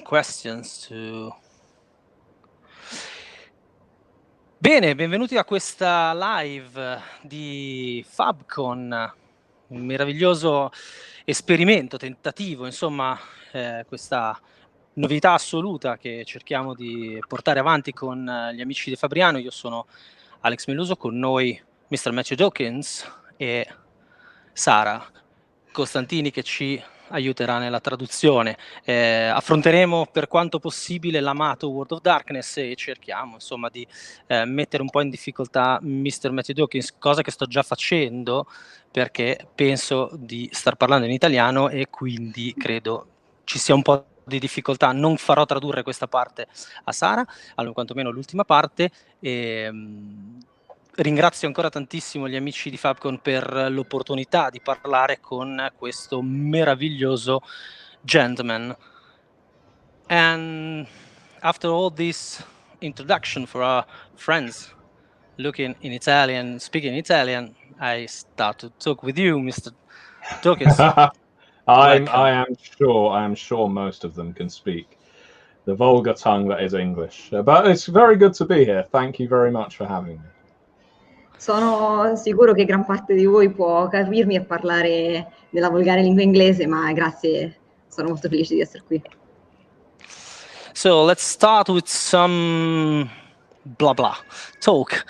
questions to... Bene, benvenuti a questa live di Fabcon, un meraviglioso esperimento, tentativo, insomma, questa novità assoluta che cerchiamo di portare avanti con gli amici di Fabriano. Io sono Alex Meluso, con noi Mr. Matthew Dawkins e Sara Costantini che ci aiuterà nella traduzione. Affronteremo per quanto possibile l'amato World of Darkness e cerchiamo insomma di mettere un po' in difficoltà Mr. Matthew Dawkins, cosa che sto già facendo perché penso di star parlando in italiano e quindi credo ci sia un po' di difficoltà. Non farò tradurre questa parte a Sara, allora quantomeno l'ultima parte. Ringrazio ancora tantissimo gli amici di Fabcon per l'opportunità di parlare con questo meraviglioso gentleman. And after all this introduction for our friends looking in Italian, speaking Italian, I start to talk with you, Mr. Dawkins. I am sure most of them can speak the vulgar tongue that is English. But it's very good to be here. Thank you very much for having me. Sono sicuro che gran parte di voi può capirmi e parlare nella volgare lingua inglese, ma grazie, sono molto felice di essere qui. So let's start with some blah blah talk.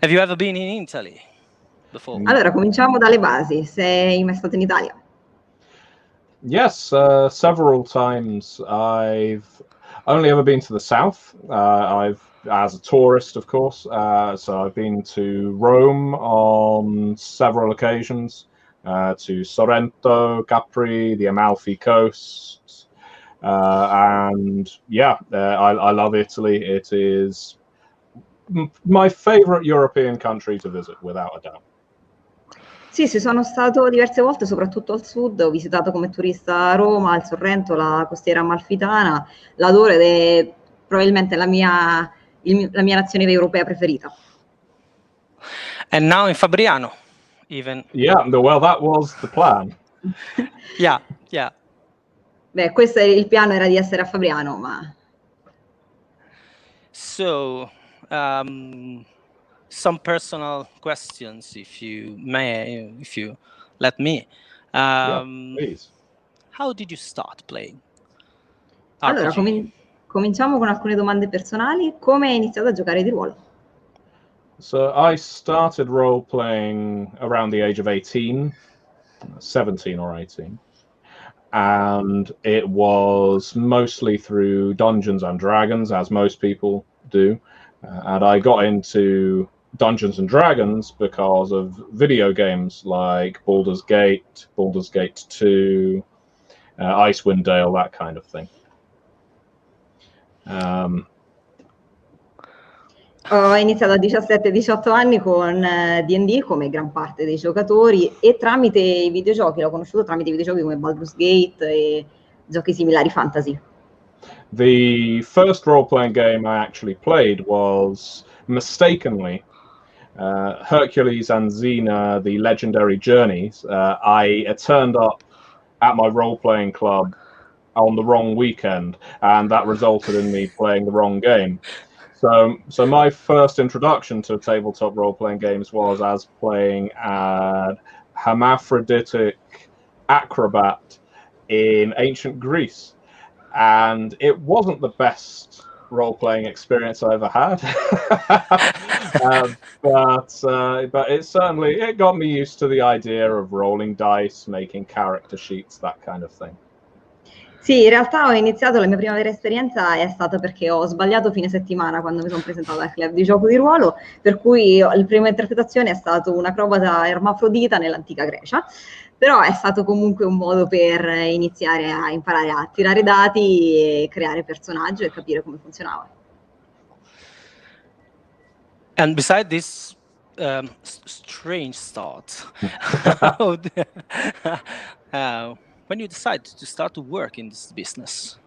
Have you ever been in Italy before? Allora, cominciamo dalle basi. Sei mai stato in Italia? Yes, several times. I've only ever been to the south. As a tourist, of course. So I've been to Rome on several occasions, to Sorrento, Capri, the Amalfi Coast, and yeah, I love Italy. It is my favorite European country to visit, without a doubt. Sì, sono stato diverse volte, soprattutto al sud. Ho visitato come turista Roma, il Sorrento, la costiera amalfitana. L'adoro ed è probabilmente la mia nazione europea preferita. And now in Fabriano, even. Yeah, well, that was the plan. Yeah. Beh, questo il piano era di essere a Fabriano, ma... So, some personal questions, if you may, if you let me. Yeah, please. How did you start playing RPG? Allora, cominciamo con alcune domande personali. Come hai iniziato a giocare di ruolo? So I started role-playing around the age of 18, 17 or 18. And it was mostly through Dungeons and Dragons, as most people do. And I got into Dungeons and Dragons because of video games like Baldur's Gate 2, Icewind Dale, that kind of thing. Ho iniziato a 17-18 anni con D&D, come gran parte dei giocatori, e tramite i videogiochi, l'ho conosciuto tramite videogiochi come Baldur's Gate e giochi similari fantasy. The first role-playing game I actually played was, mistakenly, Hercules and Xena, The Legendary Journeys. I turned up at my role-playing club on the wrong weekend, and that resulted in me playing the wrong game. So my first introduction to tabletop role-playing games was as playing a hermaphroditic acrobat in ancient Greece, and it wasn't the best role-playing experience I ever had. But it got me used to the idea of rolling dice, making character sheets, that kind of thing. Sì, in realtà ho iniziato, la mia prima vera esperienza è stata perché ho sbagliato fine settimana quando mi sono presentata al club di gioco di ruolo, per cui la prima interpretazione è stato un acrobata ermafrodita nell'antica Grecia, però è stato comunque un modo per iniziare a imparare a tirare dati e creare personaggio e capire come funzionava. And beside this strange start, when you decided to start to work in this business?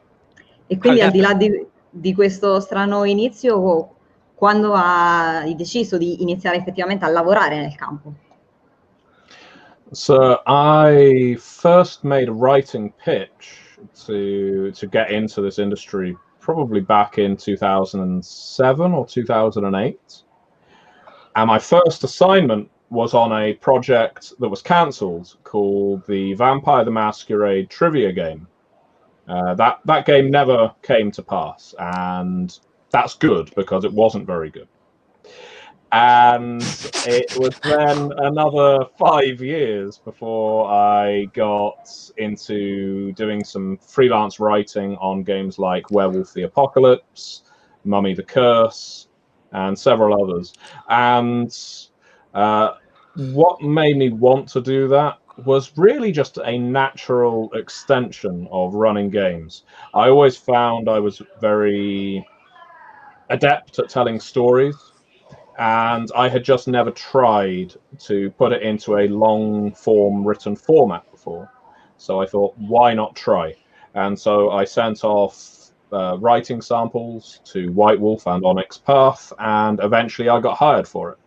E quindi al di là di questo strano inizio, quando hai deciso di iniziare effettivamente a lavorare nel campo? So I first made a writing pitch to get into this industry probably back in 2007 or 2008. And my first assignment was on a project that was cancelled called the Vampire the Masquerade trivia game. That game never came to pass, and that's good because it wasn't very good. And it was then another 5 years before I got into doing some freelance writing on games like Werewolf the Apocalypse, Mummy the Curse, and several others. And what made me want to do that was really just a natural extension of running games. I always found I was very adept at telling stories, and I had just never tried to put it into a long-form written format before. So I thought, why not try? And so I sent off writing samples to White Wolf and Onyx Path, and eventually I got hired for it.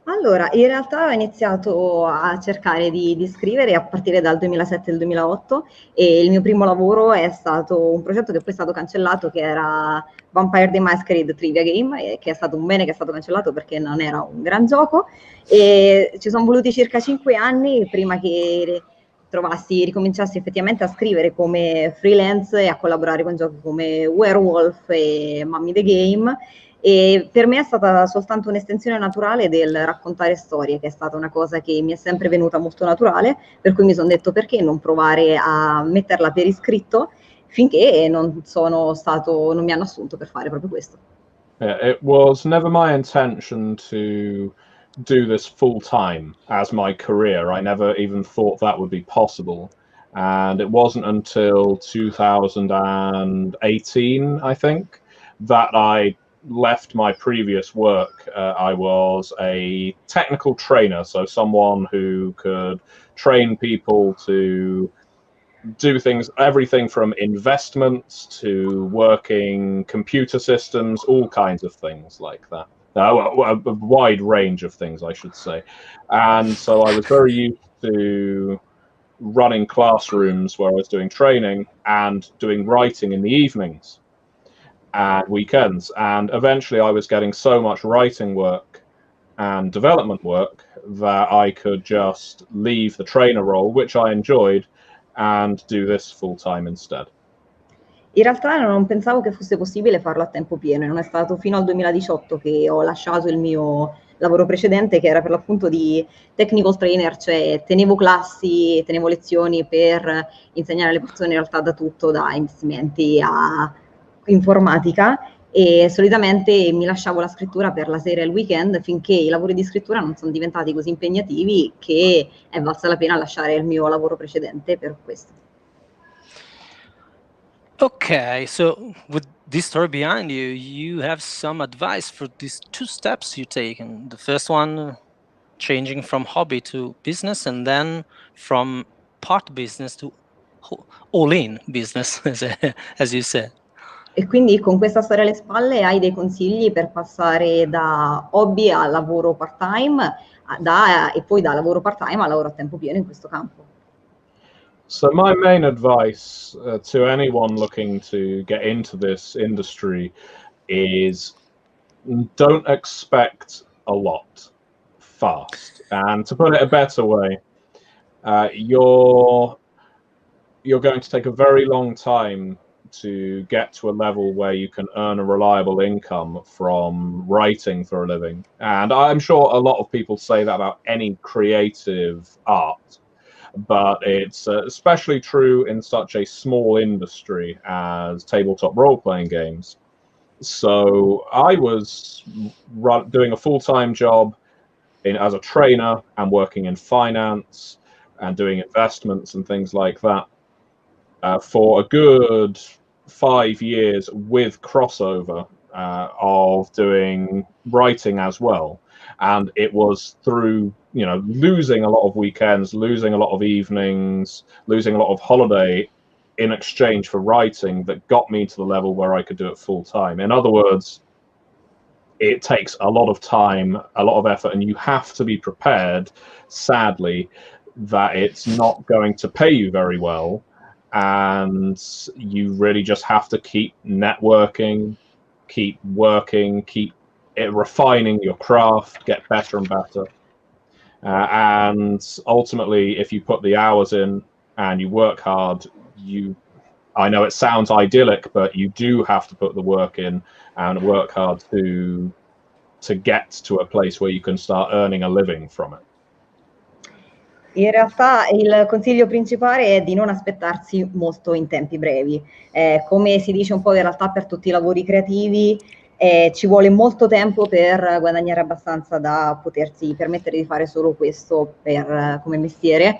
Allora, in realtà ho iniziato a cercare di scrivere a partire dal 2007 e il 2008 e il mio primo lavoro è stato un progetto che poi è stato cancellato, che era Vampire the Masquerade Trivia Game, che è stato un bene che è stato cancellato perché non era un gran gioco, e ci sono voluti circa 5 anni prima che ricominciassi effettivamente a scrivere come freelance e a collaborare con giochi come Werewolf e Mummy the Game. E per me è stata soltanto un'estensione naturale del raccontare storie, che è stata una cosa che mi è sempre venuta molto naturale, per cui mi sono detto perché non provare a metterla per iscritto finché non mi hanno assunto per fare proprio questo. It was never my intention to do this full time as my career. I never even thought that would be possible. And it wasn't until 2018, I think, that I left my previous work. I was a technical trainer, so someone who could train people to do things, everything from investments to working computer systems, all kinds of things like that. A wide range of things, I should say. And so I was very used to running classrooms where I was doing training and doing writing in the evenings and weekends. And eventually I was getting so much writing work and development work that I could just leave the trainer role, which I enjoyed, and do this full time instead. In realtà non pensavo che fosse possibile farlo a tempo pieno, e non è stato fino al 2018 che ho lasciato il mio lavoro precedente, che era per l'appunto di technical trainer, cioè tenevo classi, tenevo lezioni per insegnare alle persone in realtà da tutto, da investimenti a informatica, e solitamente mi lasciavo la scrittura per la sera e il weekend finché i lavori di scrittura non sono diventati così impegnativi che è valsa la pena lasciare il mio lavoro precedente per questo. Okay, so with this story behind you, you have some advice for these 2 steps you take. And the first one, changing from hobby to business, and then from part business to all-in business, as you said. E quindi con questa storia alle spalle hai dei consigli per passare da hobby a lavoro part-time, e poi da lavoro part-time a lavoro a tempo pieno in questo campo? So my main advice to anyone looking to get into this industry is don't expect a lot fast. And to put it a better way, you're going to take a very long time to get to a level where you can earn a reliable income from writing for a living. And I'm sure a lot of people say that about any creative art, but it's especially true in such a small industry as tabletop role-playing games. So I was doing a full-time job as a trainer and working in finance and doing investments and things like that for a good 5 years with crossover of doing writing as well. And it was through, losing a lot of weekends, losing a lot of evenings, losing a lot of holiday in exchange for writing that got me to the level where I could do it full time. In other words, it takes a lot of time, a lot of effort, and you have to be prepared, sadly, that it's not going to pay you very well and you really just have to keep networking, keep working, keep refining your craft, get better and better. And ultimately, if you put the hours in and you work hard, I know it sounds idyllic, but you do have to put the work in and work hard to get to a place where you can start earning a living from it. In realtà il consiglio principale è di non aspettarsi molto in tempi brevi. Come si dice un po' in realtà per tutti i lavori creativi, ci vuole molto tempo per guadagnare abbastanza da potersi permettere di fare solo questo come mestiere.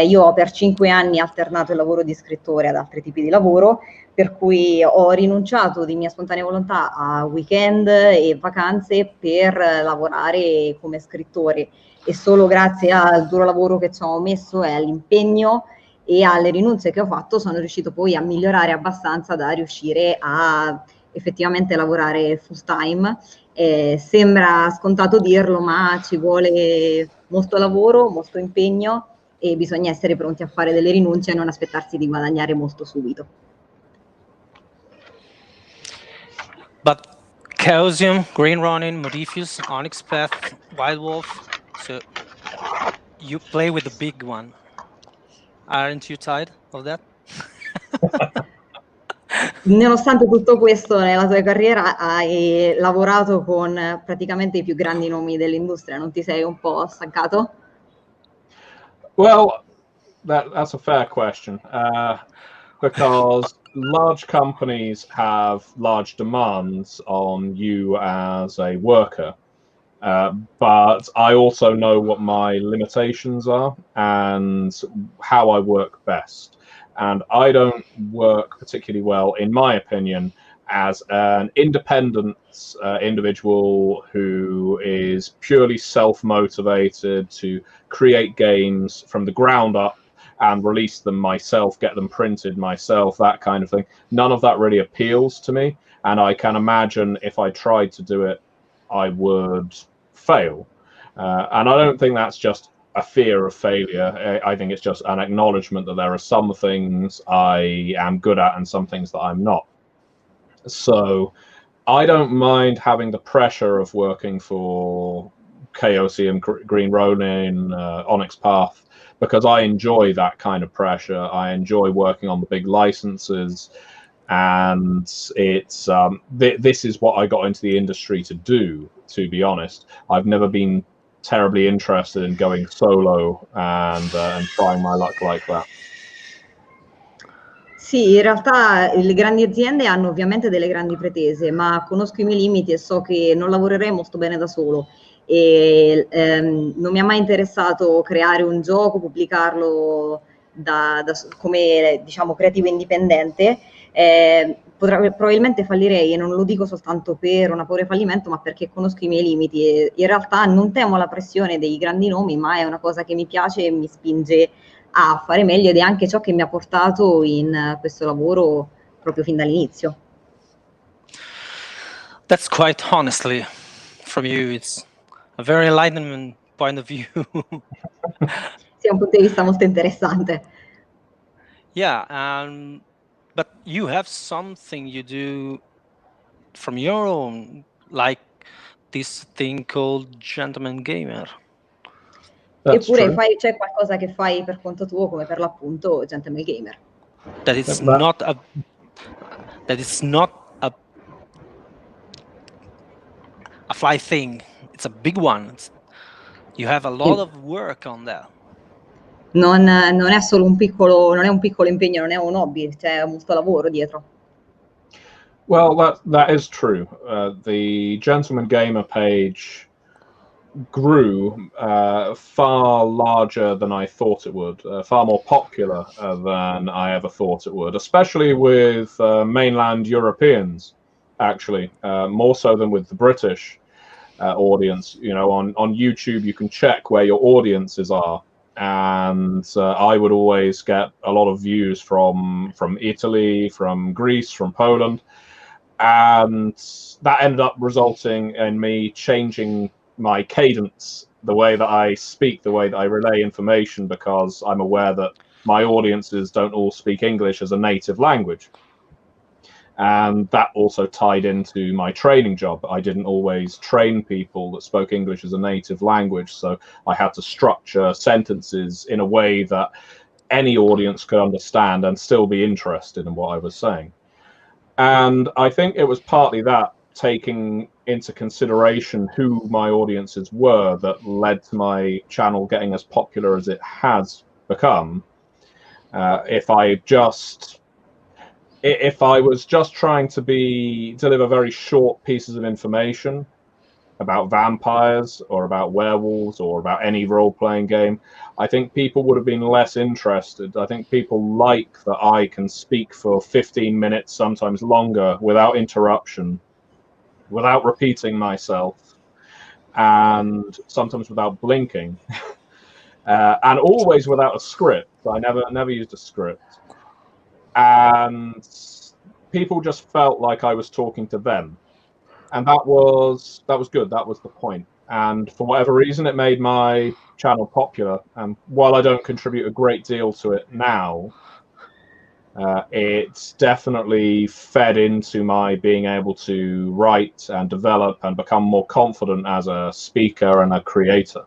Io ho per 5 anni alternato il lavoro di scrittore ad altri tipi di lavoro, per cui ho rinunciato di mia spontanea volontà a weekend e vacanze per lavorare come scrittore, e solo grazie al duro lavoro che ci ho messo e all'impegno e alle rinunce che ho fatto sono riuscito poi a migliorare abbastanza da riuscire a effettivamente lavorare full time. Sembra scontato dirlo, ma ci vuole molto lavoro, molto impegno e bisogna essere pronti a fare delle rinunce e non aspettarsi di guadagnare molto subito. But Chaosium, Green Ronin, Modiphius, Onyx Path, Wild Wolf, so you play with the big one. Aren't you tired of that? Nonostante tutto questo, nella tua carriera hai lavorato con praticamente i più grandi nomi dell'industria, non ti sei un po' stancato? Well, that's a fair question, because large companies have large demands on you as a worker, but I also know what my limitations are and how I work best. And I don't work particularly well, in my opinion, as an independent individual who is purely self-motivated to create games from the ground up and release them myself, get them printed myself, that kind of thing. None of that really appeals to me, and I can imagine if I tried to do it, I would fail. And I don't think that's just a fear of failure. I think it's just an acknowledgement that there are some things I am good at and some things that I'm not. So I don't mind having the pressure of working for Chaosium, Green Ronin, Onyx Path, because I enjoy that kind of pressure. I enjoy working on the big licenses, and it's this is what I got into the industry to do, to be honest. I've never been terribly interested in going solo and trying my luck like that. Sì, in realtà le grandi aziende hanno ovviamente delle grandi pretese, ma conosco i miei limiti e so che non lavorerei molto bene da solo. E non mi ha mai interessato creare un gioco, pubblicarlo come diciamo creativo indipendente. Probabilmente fallirei, e non lo dico soltanto per una paura di fallimento, ma perché conosco i miei limiti e in realtà non temo la pressione dei grandi nomi, ma è una cosa che mi piace e mi spinge a fare meglio, ed è anche ciò che mi ha portato in questo lavoro proprio fin dall'inizio. That's quite honestly from you. It's a very enlightenment point of view. Sì, è un punto di vista molto interessante. Yeah, but you have something you do from your own, like this thing called Gentleman Gamer. That's Eppure true. c'è qualcosa che fai per conto tuo, come per l'appunto Gentleman Gamer. That is not a fly thing. It's a big one. You have a lot of work on that. Non è solo un piccolo impegno, non è un hobby, c'è molto lavoro dietro. Well, that is true. The Gentleman Gamer page grew far larger than I thought it would, far more popular than I ever thought it would, especially with mainland Europeans, actually, more so than with the British audience. You know, on YouTube you can check where your audiences are, and I would always get a lot of views from Italy, from Greece, from Poland, and that ended up resulting in me changing my cadence, the way that I speak, the way that I relay information, because I'm aware that my audiences don't all speak English as a native language. And that also tied into my training job. I didn't always train people that spoke English as a native language, so I had to structure sentences in a way that any audience could understand and still be interested in what I was saying. And I think it was partly that, taking into consideration who my audiences were, that led to my channel getting as popular as it has become. If I was just trying to deliver very short pieces of information about vampires or about werewolves or about any role-playing game, I think people would have been less interested. I think people like that I can speak for 15 minutes, sometimes longer, without interruption, without repeating myself, and sometimes without blinking, and always without a script. I never used a script. And people just felt like I was talking to them. And that was good. That was the point. And for whatever reason, it made my channel popular. And while I don't contribute a great deal to it now, it's definitely fed into my being able to write and develop and become more confident as a speaker and a creator.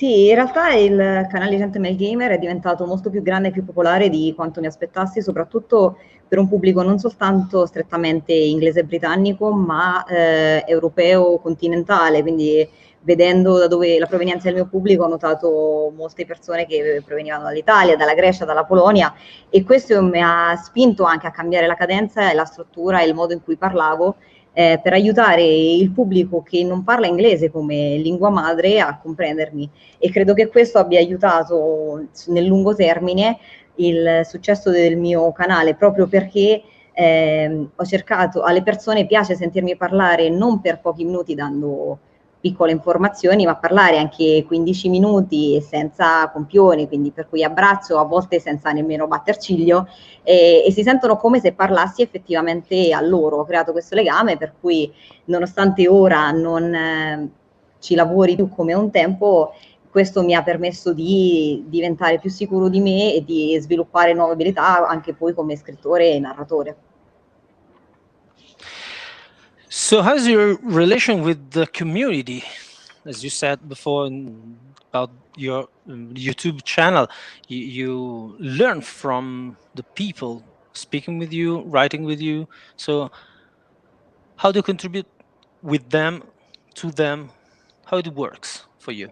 Sì, in realtà il canale Gentleman Gamer è diventato molto più grande e più popolare di quanto mi aspettassi, soprattutto per un pubblico non soltanto strettamente inglese e britannico, ma europeo continentale, quindi vedendo da dove la provenienza del mio pubblico ho notato molte persone che provenivano dall'Italia, dalla Grecia, dalla Polonia, e questo mi ha spinto anche a cambiare la cadenza e la struttura e il modo in cui parlavo, per aiutare il pubblico che non parla inglese come lingua madre a comprendermi, e credo che questo abbia aiutato nel lungo termine il successo del mio canale, proprio perché ho cercato, alle persone piace sentirmi parlare non per pochi minuti dando piccole informazioni, ma parlare anche 15 minuti senza compioni, quindi per cui abbraccio, a volte senza nemmeno batter ciglio, e si sentono come se parlassi effettivamente a loro. Ho creato questo legame per cui, nonostante ora non ci lavori più come un tempo, questo mi ha permesso di diventare più sicuro di me e di sviluppare nuove abilità anche poi come scrittore e narratore. So how's your relation with the community? As you said before about your YouTube channel, you learn from the people speaking with you, writing with you. So how do you contribute with them, to them? How it works for you?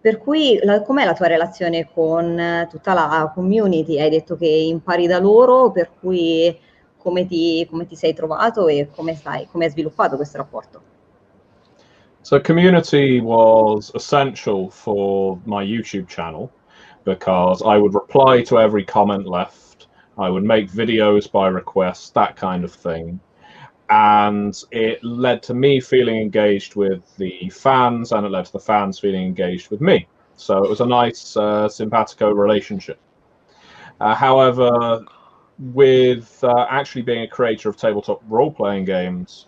Per cui com'è la tua relazione con tutta la community? Hai detto che impari da loro, per cui come ti sei trovato e come hai sviluppato questo rapporto? So community was essential for my YouTube channel because I would reply to every comment left. I would make videos by request, that kind of thing. And it led to me feeling engaged with the fans, and it led to the fans feeling engaged with me. So it was a nice, simpatico relationship. However, with actually being a creator of tabletop role-playing games,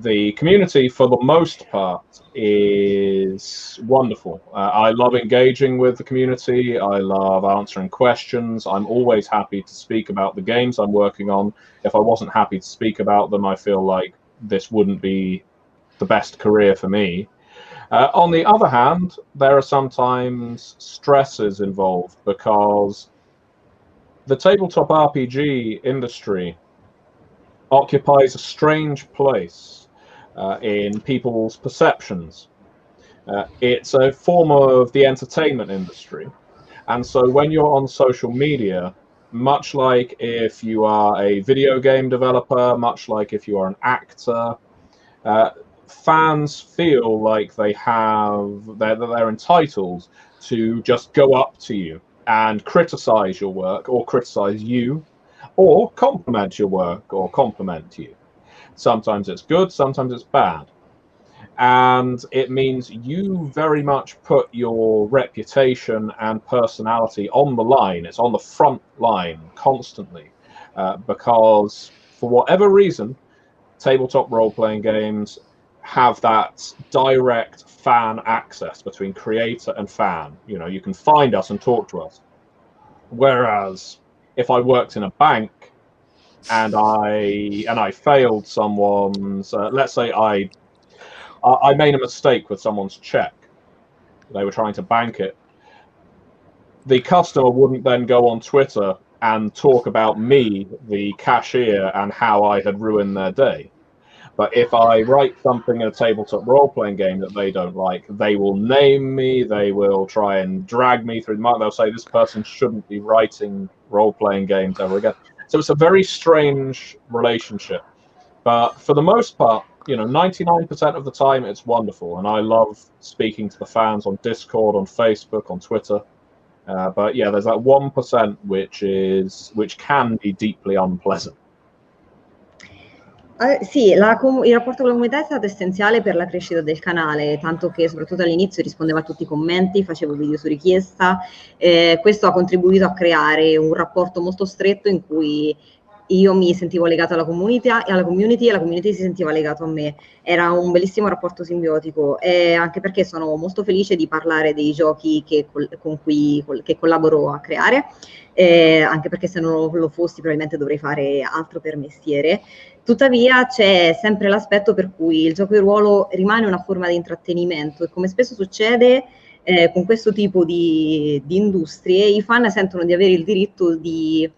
the community, for the most part, is wonderful. I love engaging with the community. I love answering questions. I'm always happy to speak about the games I'm working on. If I wasn't happy to speak about them, I feel like this wouldn't be the best career for me. On the other hand, there are sometimes stresses involved because the tabletop RPG industry occupies a strange place in people's perceptions. It's a form of the entertainment industry. And so when you're on social media, much like if you are a video game developer, much like if you are an actor, fans feel like they're entitled to just go up to you and criticize your work or criticize you, or compliment your work or compliment you. Sometimes it's good, sometimes it's bad. And it means you very much put your reputation and personality on the line. It's on the front line constantly, because for whatever reason, tabletop role-playing games have that direct fan access between creator and fan. You know, you can find us and talk to us. Whereas if I worked in a bank and I failed someone's, let's say I made a mistake with someone's check, they were trying to bank it, the customer wouldn't then go on Twitter and talk about me, the cashier, and how I had ruined their day. But if I write something in a tabletop role-playing game that they don't like, they will name me, they will try and drag me through the mud, they'll say this person shouldn't be writing role-playing games ever again. So it's a very strange relationship. But for the most part, you know, 99% of the time it's wonderful, and I love speaking to the fans on Discord, on Facebook, on Twitter. But yeah, there's that 1% which can be deeply unpleasant. Sì, il rapporto con la comunità è stato essenziale per la crescita del canale, tanto che soprattutto all'inizio rispondevo a tutti i commenti, facevo video su richiesta. Questo ha contribuito a creare un rapporto molto stretto in cui io mi sentivo legato alla community e la community si sentiva legato a me. Era un bellissimo rapporto simbiotico, anche perché sono molto felice di parlare dei giochi che collaboro a creare, anche perché se non lo fossi probabilmente dovrei fare altro per mestiere. Tuttavia c'è sempre l'aspetto per cui il gioco di ruolo rimane una forma di intrattenimento e, come spesso succede con questo tipo di industrie, i fan sentono di avere il diritto di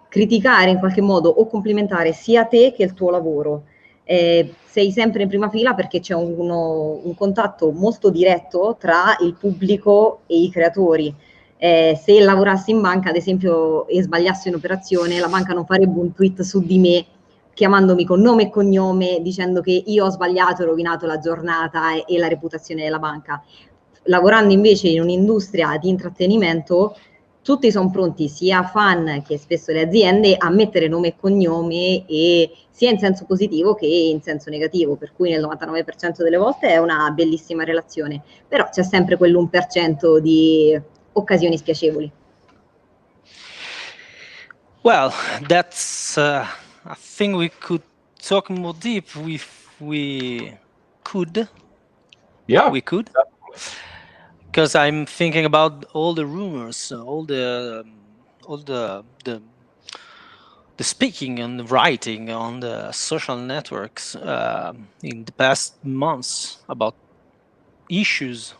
criticare in qualche modo o complimentare sia te che il tuo lavoro. Sei sempre in prima fila perché c'è un contatto molto diretto tra il pubblico e i creatori. Se lavorassi in banca, ad esempio, e sbagliassi un'operazione, la banca non farebbe un tweet su di me chiamandomi con nome e cognome, dicendo che io ho sbagliato e rovinato la giornata e la reputazione della banca. Lavorando invece in un'industria di intrattenimento, tutti sono pronti, sia fan che spesso le aziende, a mettere nome e cognome, e sia in senso positivo che in senso negativo, per cui nel 99% delle volte è una bellissima relazione, però c'è sempre quell'1% di occasioni spiacevoli. Well, that's I think we could talk more deep if we could. Yeah, we could. Because I'm thinking about all the rumors, all the speaking and the writing on the social networks in the past months about issues.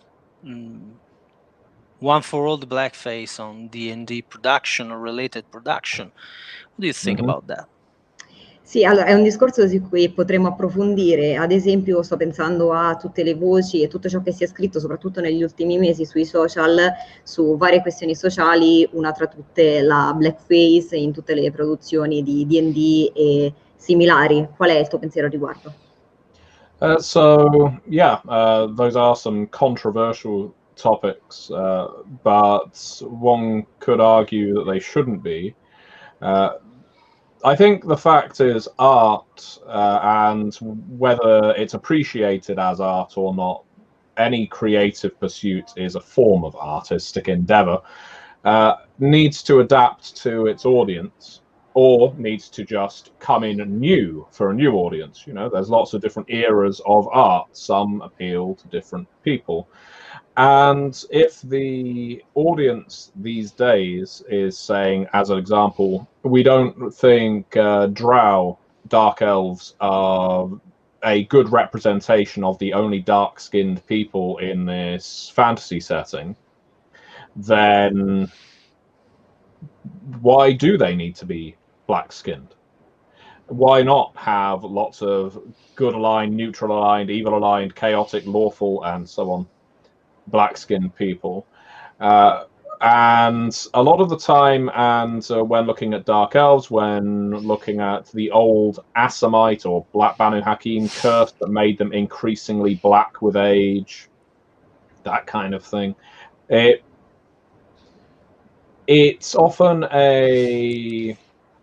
One for all the blackface on D&D production or related production. What do you think about that? Sì, allora è un discorso su cui potremmo approfondire. Ad esempio, sto pensando a tutte le voci e tutto ciò che si è scritto, soprattutto negli ultimi mesi sui social, su varie questioni sociali, una tra tutte la blackface in tutte le produzioni di D&D e similari. Qual è il tuo pensiero a riguardo? Those are some controversial topics, but one could argue that they shouldn't be. I think the fact is art, and whether it's appreciated as art or not, any creative pursuit is a form of artistic endeavor, needs to adapt to its audience, or needs to just come in new for a new audience. You know, there's lots of different eras of art. Some appeal to different people. And if the audience these days is saying, as an example, we don't think drow, dark elves, are a good representation of the only dark-skinned people in this fantasy setting, then why do they need to be black-skinned? Why not have lots of good-aligned, neutral-aligned, evil-aligned, chaotic, lawful, and so on black-skinned people? And a lot of the time, and when looking at Dark Elves, when looking at the old Assamite or Black Banu Hakim curse that made them increasingly black with age, that kind of thing, it's often a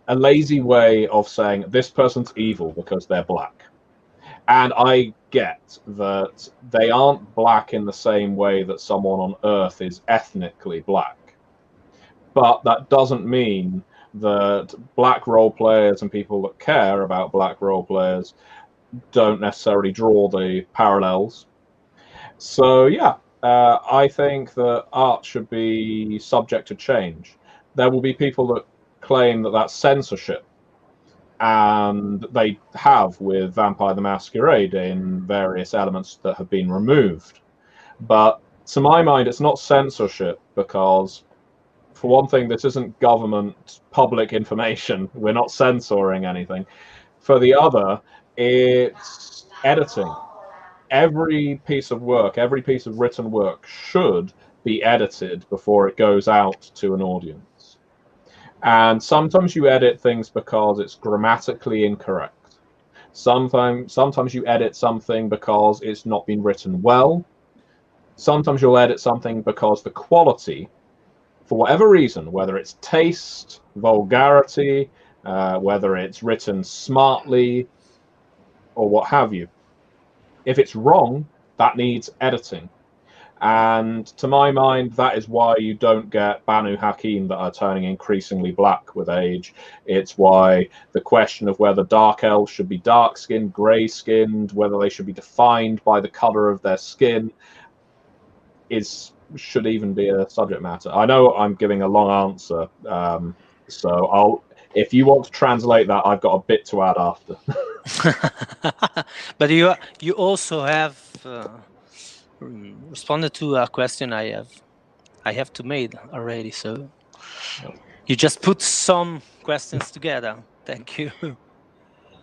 lazy way of saying this person's evil because they're black. And I get that they aren't black in the same way that someone on Earth is ethnically black. But that doesn't mean that black role players and people that care about black role players don't necessarily draw the parallels. So yeah, I think that art should be subject to change. There will be people that claim that that's censorship, and they have with Vampire the Masquerade in various elements that have been removed. But to my mind, it's not censorship because, for one thing, this isn't government public information. We're not censoring anything. For the other, it's editing. Every piece of work, every piece of written work should be edited before it goes out to an audience. And sometimes you edit things because it's grammatically incorrect. Sometimes you edit something because it's not been written well. Sometimes you'll edit something because the quality, for whatever reason, whether it's taste, vulgarity, whether it's written smartly, or what have you, if it's wrong, that needs editing. And to my mind, that is why you don't get Banu Hakim that are turning increasingly black with age. It's why the question of whether dark elves should be dark-skinned, grey-skinned, whether they should be defined by the colour of their skin, should even be a subject matter. I know I'm giving a long answer, so if you want to translate that, I've got a bit to add after. But you also have responded to a question I have to made already, so you just put some questions together. Thank you.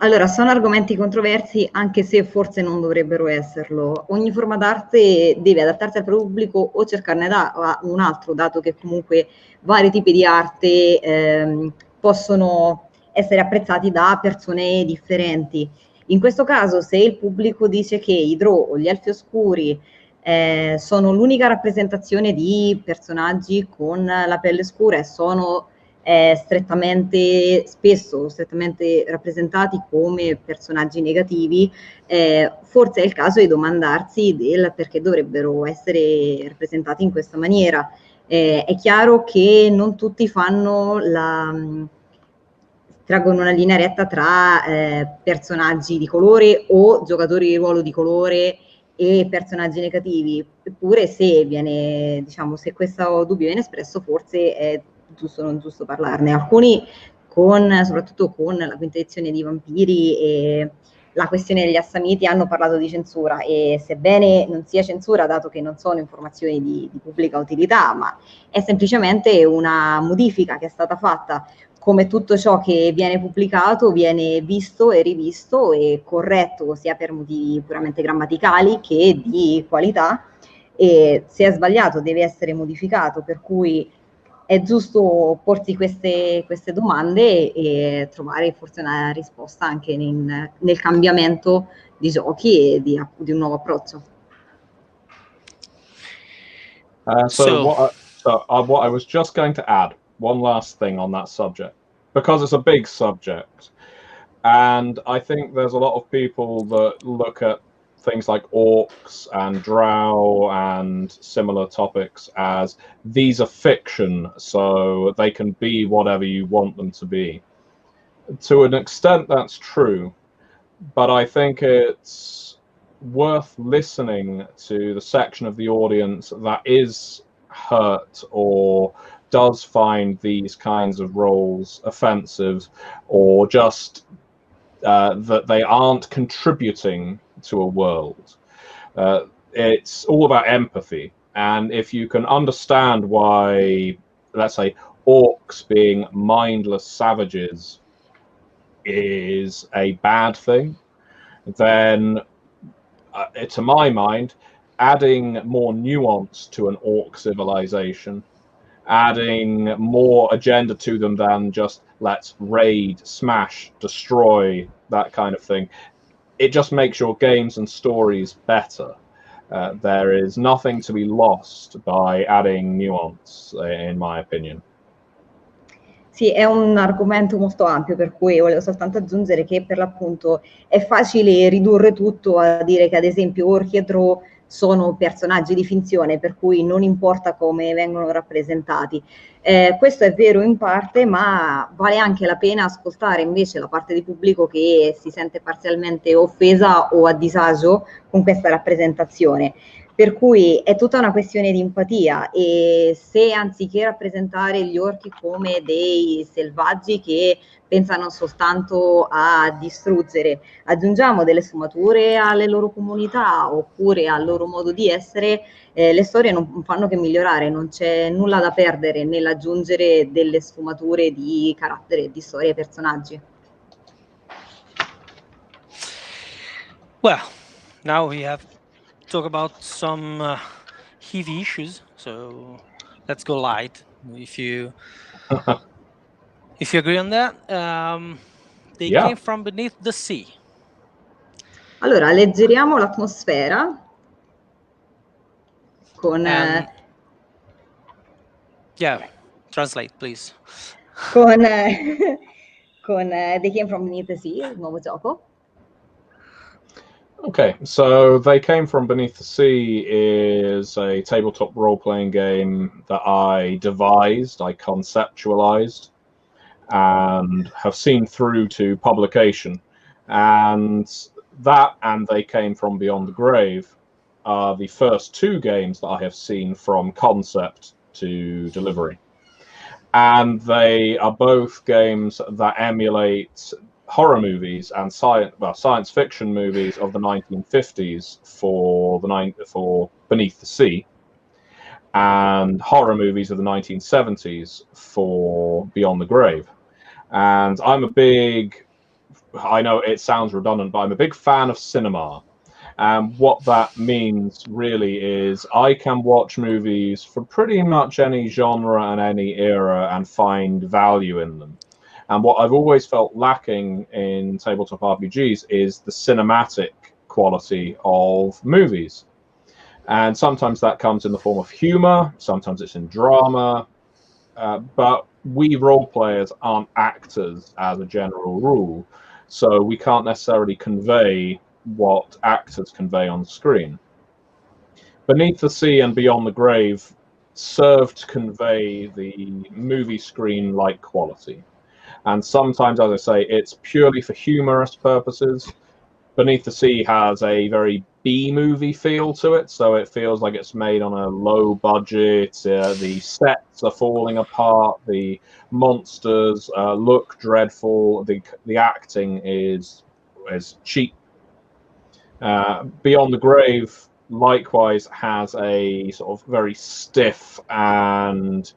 Allora, sono argomenti controversi, anche se forse non dovrebbero esserlo. Ogni forma d'arte deve adattarsi al pubblico o cercarne un altro, dato che comunque vari tipi di arte possono essere apprezzati da persone differenti. In questo caso, se il pubblico dice che i Drow o gli Elfi Oscuri sono l'unica rappresentazione di personaggi con la pelle scura e sono spesso strettamente rappresentati come personaggi negativi, forse è il caso di domandarsi del perché dovrebbero essere rappresentati in questa maniera. È chiaro che non tutti traggono una linea retta tra personaggi di colore o giocatori di ruolo di colore e personaggi negativi, eppure se questo dubbio viene espresso, forse è giusto o non giusto parlarne. Alcuni, soprattutto con la quinta edizione di Vampiri e la questione degli assamiti, hanno parlato di censura, e sebbene non sia censura, dato che non sono informazioni di pubblica utilità, ma è semplicemente una modifica che è stata fatta. Come tutto ciò che viene pubblicato viene visto e rivisto e corretto sia per motivi puramente grammaticali che di qualità, e se è sbagliato deve essere modificato, per cui è giusto porsi queste domande e trovare forse una risposta anche nel cambiamento di giochi e di un nuovo approccio. What I was just going to add, one last thing on that subject, because it's a big subject, and I think there's a lot of people that look at things like orcs and drow and similar topics as these are fiction, so they can be whatever you want them to be. To an extent, that's true, but I think it's worth listening to the section of the audience that is hurt or does find these kinds of roles offensive, or just that they aren't contributing to a world. It's all about empathy, and if you can understand why, let's say, orcs being mindless savages is a bad thing, then to my mind, adding more nuance to an orc civilization, adding more agenda to them than just let's raid, smash, destroy, that kind of thing, it just makes your games and stories better. There is nothing to be lost by adding nuance, in my opinion. Sì, è un argomento molto ampio, per cui volevo soltanto aggiungere che per l'appunto è facile ridurre tutto a dire che ad esempio orchi e drow sono personaggi di finzione, per cui non importa come vengono rappresentati. Questo è vero in parte, ma vale anche la pena ascoltare invece la parte di pubblico che si sente parzialmente offesa o a disagio con questa rappresentazione. Per cui è tutta una questione di empatia, e se anziché rappresentare gli orchi come dei selvaggi che pensano soltanto a distruggere, aggiungiamo delle sfumature alle loro comunità oppure al loro modo di essere, le storie non fanno che migliorare, non c'è nulla da perdere nell'aggiungere delle sfumature di carattere, di storie e personaggi. Well, now we have talk about some heavy issues, so let's go light if you agree on that. They Yeah. came from beneath the sea. Allora, alleggeriamo l'atmosfera con yeah, translate please. con They Came From Beneath the Sea, il nuovo gioco. Okay, so They Came From Beneath the Sea is a tabletop role-playing game that I devised, I conceptualized, and have seen through to publication. And that and They Came From Beyond the Grave are the first two games that I have seen from concept to delivery. And they are both games that emulate horror movies and science fiction movies of the 1950s for Beneath the Sea, and horror movies of the 1970s for Beyond the Grave. And I know it sounds redundant, but I'm a big fan of cinema. And what that means really is I can watch movies from pretty much any genre and any era and find value in them. And what I've always felt lacking in tabletop RPGs is the cinematic quality of movies. And sometimes that comes in the form of humor, sometimes it's in drama, but we role players aren't actors as a general rule, so we can't necessarily convey what actors convey on screen. Beneath the Sea and Beyond the Grave serve to convey the movie screen-like quality. And sometimes, as I say, it's purely for humorous purposes. Beneath the Sea has a very B-movie feel to it, so it feels like it's made on a low budget. The sets are falling apart. The monsters look dreadful. The acting is cheap. Beyond the Grave likewise has a sort of very stiff and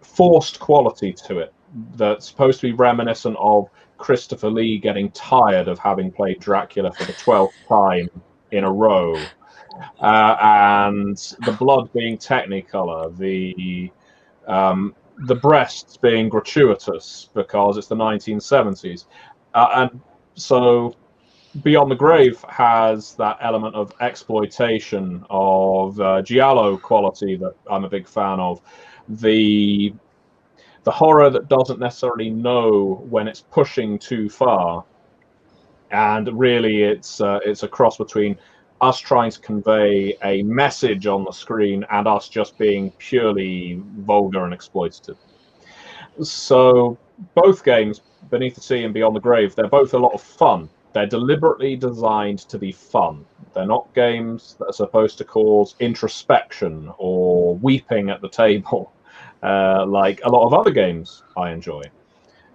forced quality to it that's supposed to be reminiscent of Christopher Lee getting tired of having played Dracula for the 12th time in a row, and the blood being Technicolor, the breasts being gratuitous because it's the 1970s, and so Beyond the Grave has that element of exploitation, of giallo quality that I'm a big fan of. The horror that doesn't necessarily know when it's pushing too far, and really it's a cross between us trying to convey a message on the screen and us just being purely vulgar and exploitative. So both games, Beneath the Sea and Beyond the Grave, they're both a lot of fun. They're deliberately designed to be fun. They're not games that are supposed to cause introspection or weeping at the table. Like a lot of other games I enjoy.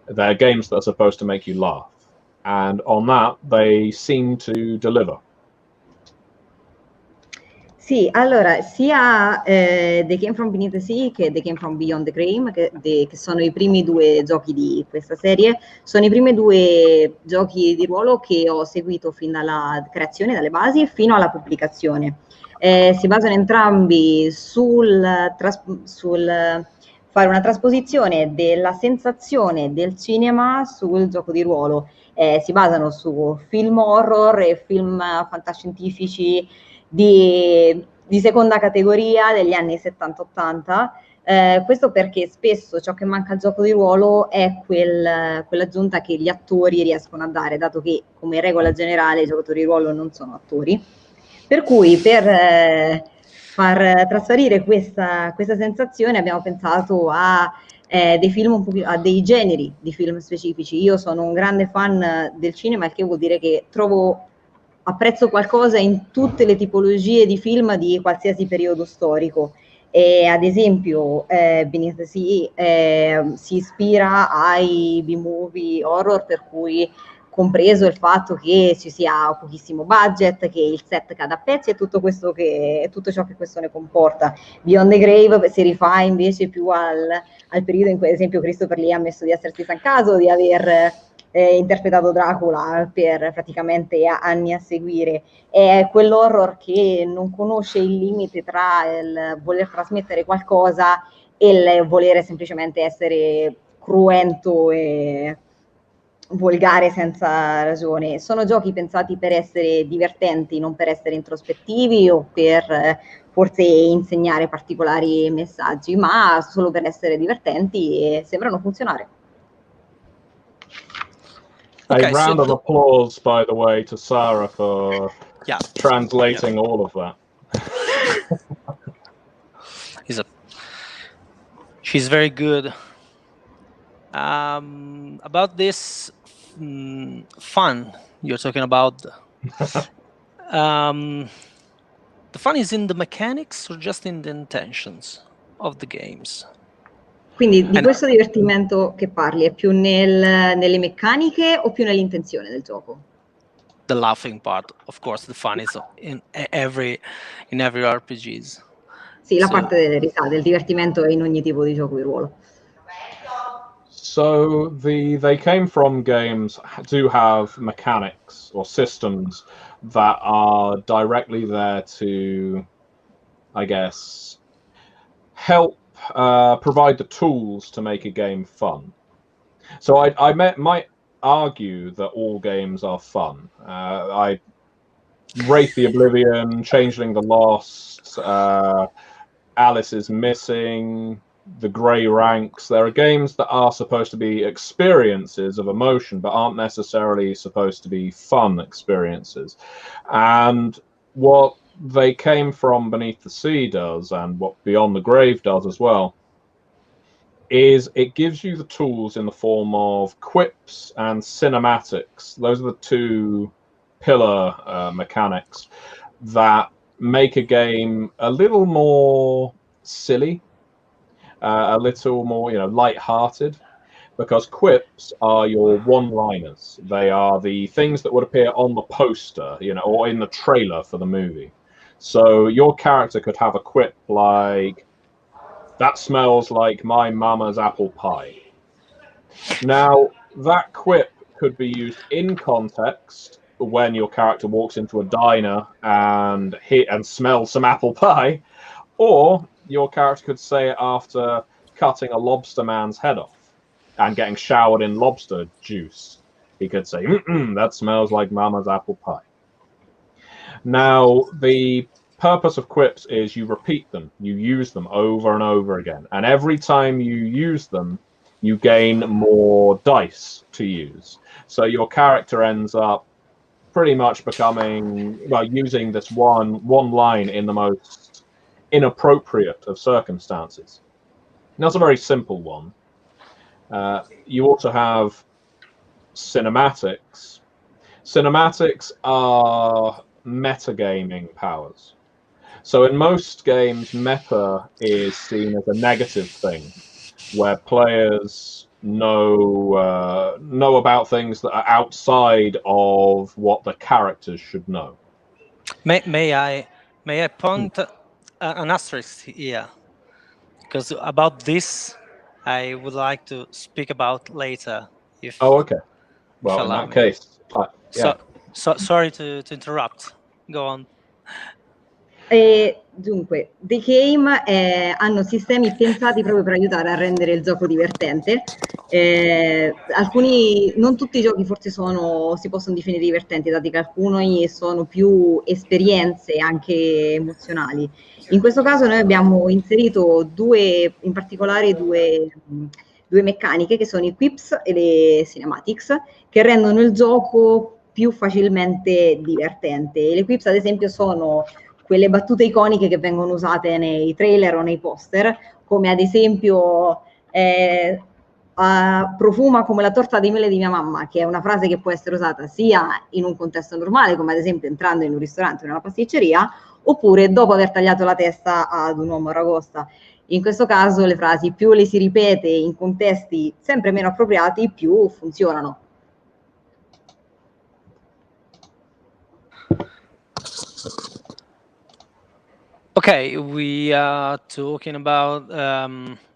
They're games that are supposed to make you laugh. And on that, they seem to deliver. Sì, allora, sia They Came From Beneath the Sea che They Came From Beyond the Grave, che sono i primi due giochi di questa serie, sono i primi due giochi di ruolo che ho seguito fin dalla creazione, dalle basi, fino alla pubblicazione. Si basano entrambi sul fare una trasposizione della sensazione del cinema sul gioco di ruolo. Si basano su film horror e film fantascientifici di seconda categoria degli anni 70-80, questo perché spesso ciò che manca al gioco di ruolo è quell'aggiunta che gli attori riescono a dare, dato che come regola generale i giocatori di ruolo non sono attori. Per cui per far trasferire questa sensazione abbiamo pensato a dei film a dei generi di film specifici. Io sono un grande fan del cinema, il che vuol dire che apprezzo qualcosa in tutte le tipologie di film di qualsiasi periodo storico. E ad esempio Beneath the Sea si ispira ai B-movie horror, per cui compreso il fatto che ci sia pochissimo budget, che il set cada a pezzi e tutto ciò che questo ne comporta. Beyond the Grave si rifà invece più al periodo in cui ad esempio Christopher Lee ha ammesso di essersi stancato di aver interpretato Dracula per praticamente anni a seguire. È quell'horror che non conosce il limite tra il voler trasmettere qualcosa e il volere semplicemente essere cruento e volgare senza ragione. Sono giochi pensati per essere divertenti, non per essere introspettivi o per forse insegnare particolari messaggi, ma solo per essere divertenti e sembrano funzionare. A round of applause, by the way, to Sarah for translating all of that. She's very good. About this fun you're talking about, the fun is in the mechanics or just in the intentions of the games? Quindi di questo divertimento che parli è più nelle meccaniche o più nell'intenzione del gioco? The laughing part, of course. The fun is in every RPGs. Sì, la parte delle risate, il divertimento è in ogni tipo di gioco di ruolo. So they came from games do have mechanics or systems that are directly there to, I guess, help provide the tools to make a game fun. So I might argue that all games are fun. I Wraith the Oblivion, Changeling the Lost, Alice is Missing, The Grey Ranks. There are games that are supposed to be experiences of emotion, but aren't necessarily supposed to be fun experiences. And what they came from Beneath the Sea does, and what Beyond the Grave does as well, is it gives you the tools in the form of quips and cinematics. Those are the two pillar mechanics that make a game a little more silly, a little more, light-hearted, because quips are your one-liners. They are the things that would appear on the poster, or in the trailer for the movie. So your character could have a quip like, "That smells like my mama's apple pie." Now, that quip could be used in context when your character walks into a diner and smells some apple pie, or your character could say it after cutting a lobster man's head off and getting showered in lobster juice. He could say, "That smells like mama's apple pie." Now, the purpose of quips is you repeat them, you use them over and over again, and every time you use them, you gain more dice to use. So your character ends up pretty much becoming, using this one line in the most inappropriate of circumstances. And that's a very simple one. You also have cinematics. Cinematics are metagaming powers. So in most games, meta is seen as a negative thing, where players know about things that are outside of what the characters should know. May I point an asterisk here, because about this I would like to speak about later. Okay. Well, in that case, yeah. So sorry to interrupt. Go on. Dunque, The Game hanno sistemi pensati proprio per aiutare a rendere il gioco divertente. Non tutti i giochi forse si possono definire divertenti, dati che alcuni sono più esperienze anche emozionali. In questo caso noi abbiamo inserito in particolare due meccaniche, che sono i quips e le cinematics, che rendono il gioco più facilmente divertente. Le quips, ad esempio, sono quelle battute iconiche che vengono usate nei trailer o nei poster, come ad esempio profuma come la torta di mele di mia mamma, che è una frase che può essere usata sia in un contesto normale, come ad esempio entrando in un ristorante o in una pasticceria, oppure dopo aver tagliato la testa ad un uomo aragosta. In questo caso le frasi più le si ripete in contesti sempre meno appropriati, più funzionano. Okay, we are talking about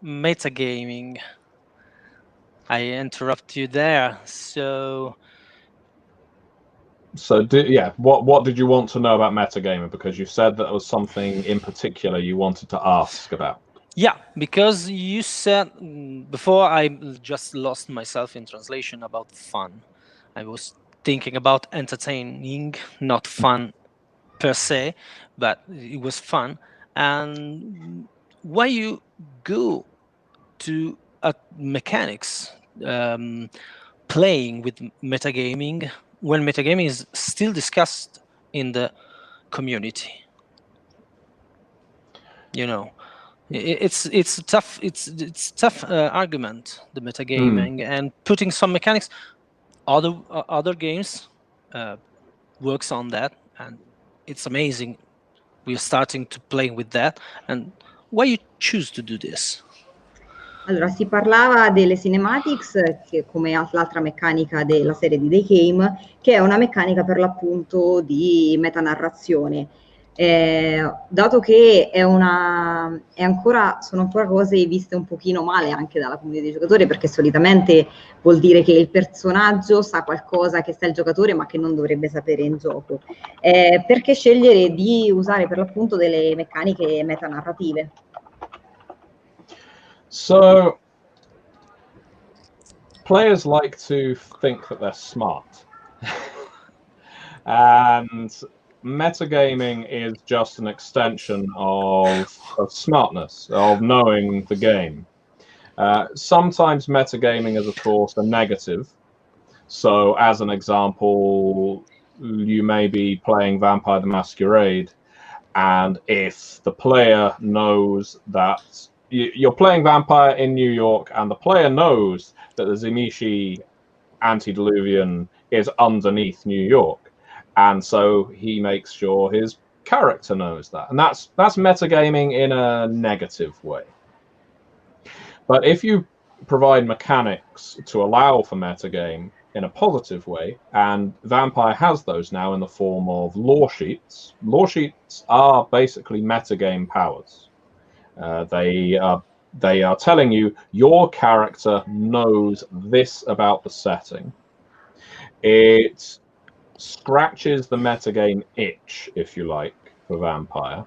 metagaming. I interrupt you there. So what did you want to know about metagaming? Because you said that there was something in particular you wanted to ask about. yeah, because you said before, I just lost myself in translation about fun. I was thinking about entertaining, not fun per se, but it was fun. And why you go to mechanics, playing with metagaming, when metagaming is still discussed in the community? You know, it's tough. It's tough argument, the metagaming, and putting some mechanics. Other games works on that, and it's amazing. We're starting to play with that. And why you choose to do this? Allora, si parlava delle cinematics, che come l'altra meccanica della serie di The Game, che è una meccanica per l'appunto di metanarrazione. Dato che sono ancora cose viste un pochino male anche dalla comunità dei giocatori, perché solitamente vuol dire che il personaggio sa qualcosa che sa il giocatore ma che non dovrebbe sapere in gioco. Perché scegliere di usare per l'appunto delle meccaniche metanarrative? So, players like to think that they're smart. And metagaming is just an extension of smartness, of knowing the game. Sometimes metagaming is, of course, a negative. So, as an example, you may be playing Vampire the Masquerade, and if the player knows that you're playing Vampire in New York, and the player knows that the Zimishi antediluvian is underneath New York, and so he makes sure his character knows that, and that's metagaming in a negative way. But if you provide mechanics to allow for metagame in a positive way, and Vampire has those now in the form of lore sheets. Lore sheets are basically metagame powers. They are telling you your character knows this about the setting. It scratches the metagame itch, if you like, for Vampire.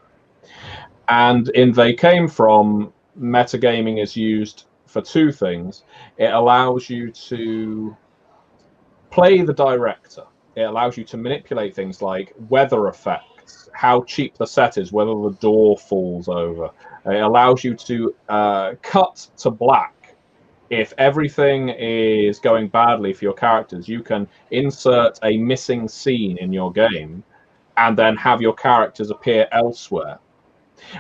And in They Came From, metagaming is used for two things. It allows you to play the director. It allows you to manipulate things like weather effects, how cheap the set is, whether the door falls over. It allows you to cut to black. If everything is going badly for your characters, you can insert a missing scene in your game and then have your characters appear elsewhere.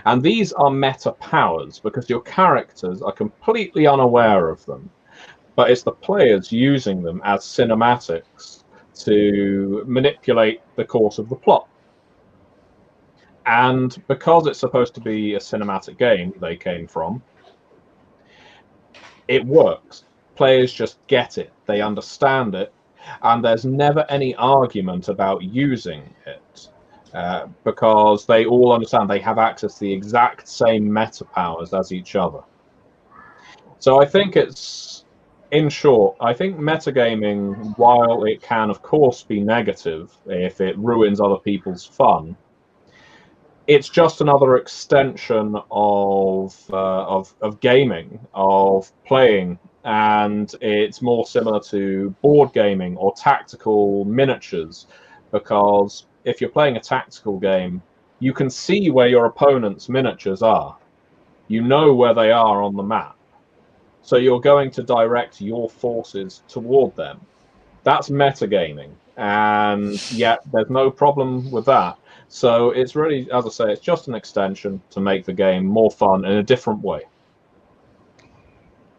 And these are meta powers because your characters are completely unaware of them. But it's the players using them as cinematics to manipulate the course of the plot. And because it's supposed to be a cinematic game, They Came From, it works. Players just get it. They understand it. And there's never any argument about using it. Because they all understand they have access to the exact same meta powers as each other. So I think it's, in short, I think metagaming, while it can of course be negative if it ruins other people's fun, it's just another extension of gaming, of playing, and it's more similar to board gaming or tactical miniatures, because if you're playing a tactical game, you can see where your opponent's miniatures are. You know where they are on the map. So you're going to direct your forces toward them. That's metagaming. and yet there's no problem with that. So it's really, as I say, it's just an extension to make the game more fun in a different way.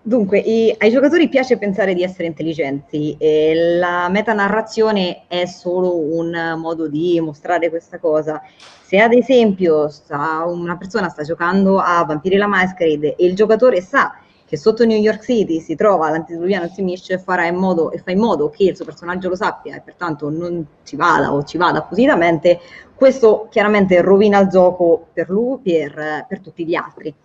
Dunque, ai giocatori piace pensare di essere intelligenti e la metanarrazione è solo un modo di mostrare questa cosa. Se ad esempio una persona sta giocando a Vampiri la Masquerade e il giocatore sa che sotto New York City si trova l'antediluviano Simish, fa in modo che il suo personaggio lo sappia e pertanto non ci vada o ci vada appositamente, questo chiaramente rovina il gioco per lui, per tutti gli altri.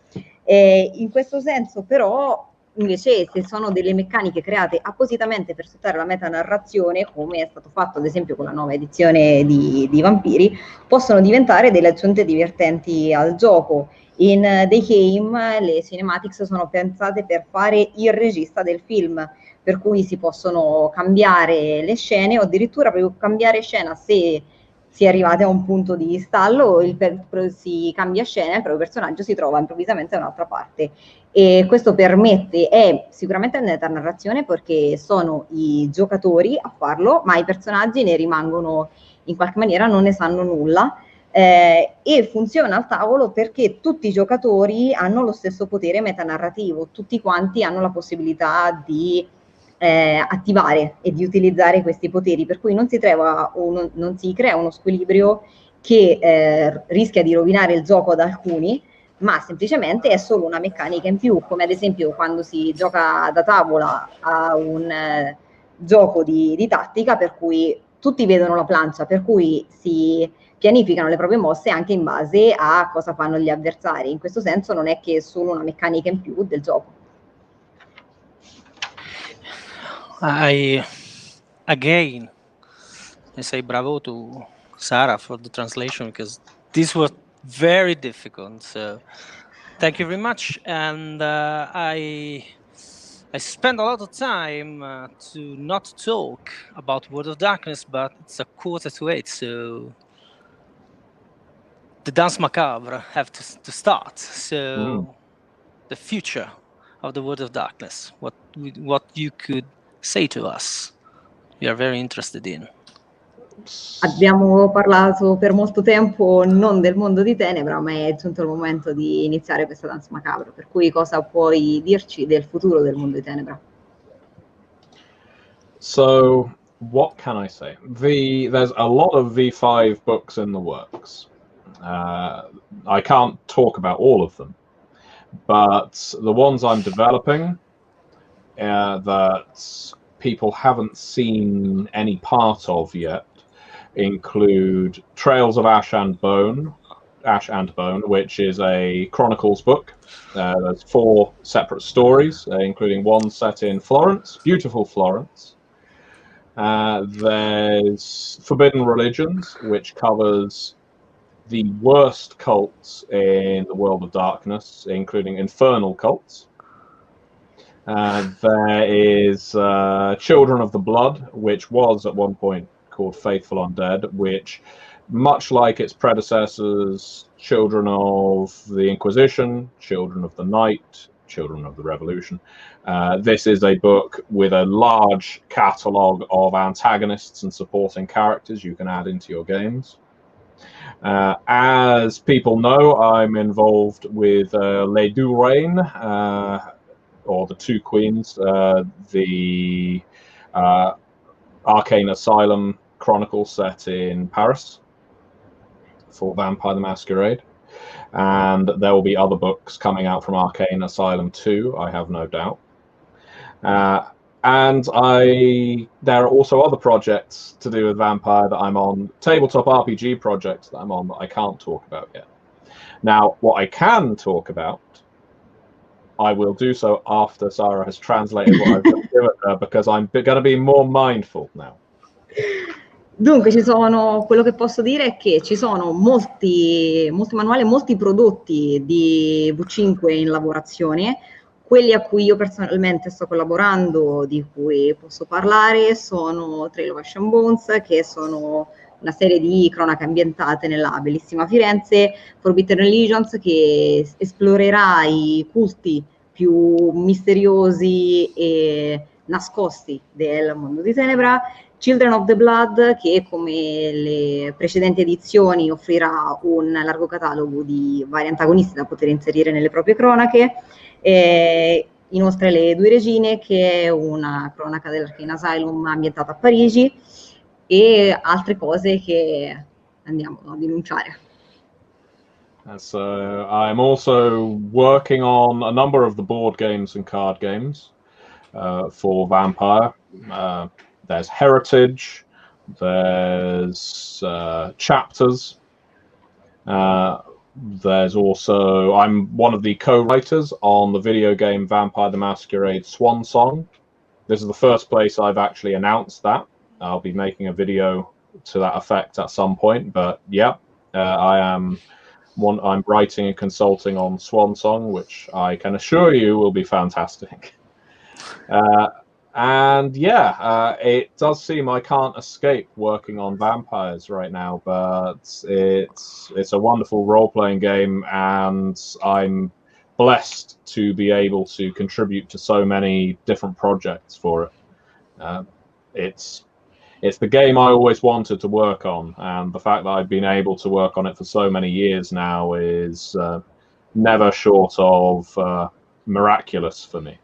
In questo senso però invece se sono delle meccaniche create appositamente per sfruttare la metanarrazione, come è stato fatto ad esempio con la nuova edizione di Vampiri, possono diventare delle aggiunte divertenti al gioco. In The Game le cinematics sono pensate per fare il regista del film, per cui si possono cambiare le scene o addirittura proprio cambiare scena se si è arrivati a un punto di stallo, si cambia scena e il proprio personaggio si trova improvvisamente da un'altra parte. E questo permette, è sicuramente una metanarrazione perché sono i giocatori a farlo, ma i personaggi ne rimangono in qualche maniera, non ne sanno nulla. E funziona al tavolo perché tutti i giocatori hanno lo stesso potere metanarrativo, tutti quanti hanno la possibilità di attivare e di utilizzare questi poteri, per cui non si crea uno squilibrio che rischia di rovinare il gioco ad alcuni, ma semplicemente è solo una meccanica in più, come ad esempio quando si gioca da tavola a un gioco di tattica, per cui tutti vedono la plancia, per cui si pianificano le proprie mosse anche in base a cosa fanno gli avversari. In questo senso non è che è solo una meccanica in più del gioco. I say bravo to Sarah for the translation, because this was very difficult. So thank you very much. And I spent a lot of time to not talk about World of Darkness, but it's 7:45, so the Dance Macabre have to start. So the future of the World of Darkness, what you could say to us, we are very interested in. Abbiamo parlato per molto tempo non del mondo di Tenebra, ma è giunto il momento di iniziare questa Dance Macabre, per cui cosa puoi dirci del futuro del mondo di Tenebra? So, what can I say? There's a lot of V5 books in the works. I can't talk about all of them, but the ones I'm developing that people haven't seen any part of yet include Trails of Ash and Bone, which is a Chronicles book. There's 4 separate stories, including one set in Florence, beautiful Florence. There's Forbidden Religions, which covers the worst cults in the world of darkness, including infernal cults. There is Children of the Blood, which was at one point called Faithful Undead, which, much like its predecessors, Children of the Inquisition, Children of the Night, Children of the Revolution, this is a book with a large catalogue of antagonists and supporting characters you can add into your games. As people know, I'm involved with Les Deux Reines, or the Two Queens, the Arcane Asylum Chronicle set in Paris for Vampire the Masquerade. And there will be other books coming out from Arcane Asylum 2, I have no doubt. And there are also other projects to do with Vampire that I'm on, tabletop RPG projects that I'm on that I can't talk about yet. Now, what I can talk about, I will do so after Sarah has translated what I've just given her, because I'm going to be more mindful now. Dunque, quello che posso dire è che ci sono molti manuali, molti prodotti di V5 in lavorazione. Quelli a cui io personalmente sto collaborando, di cui posso parlare, sono Trail of Ash and Bones, che sono una serie di cronache ambientate nella bellissima Firenze, Forbidden Religions, che esplorerà i culti più misteriosi e nascosti del mondo di Tenebra, Children of the Blood, che come le precedenti edizioni offrirà un largo catalogo di vari antagonisti da poter inserire nelle proprie cronache. Inoltre Le Due Regine, che è una cronaca dell'Arcane Asylum ambientata a Parigi, e altre cose che andiamo a denunciare. So I'm also working on a number of the board games and card games for Vampire. There's Heritage, there's Chapters, there's also, I'm one of the co-writers on the video game Vampire the Masquerade Swan Song. This is the first place I've actually announced that. I'll be making a video to that effect at some point, but yeah, I'm writing and consulting on Swan Song, which I can assure you will be fantastic. And yeah, it does seem I can't escape working on vampires right now, but it's a wonderful role-playing game, and I'm blessed to be able to contribute to so many different projects for it. It's the game I always wanted to work on, and the fact that I've been able to work on it for so many years now is never short of miraculous for me.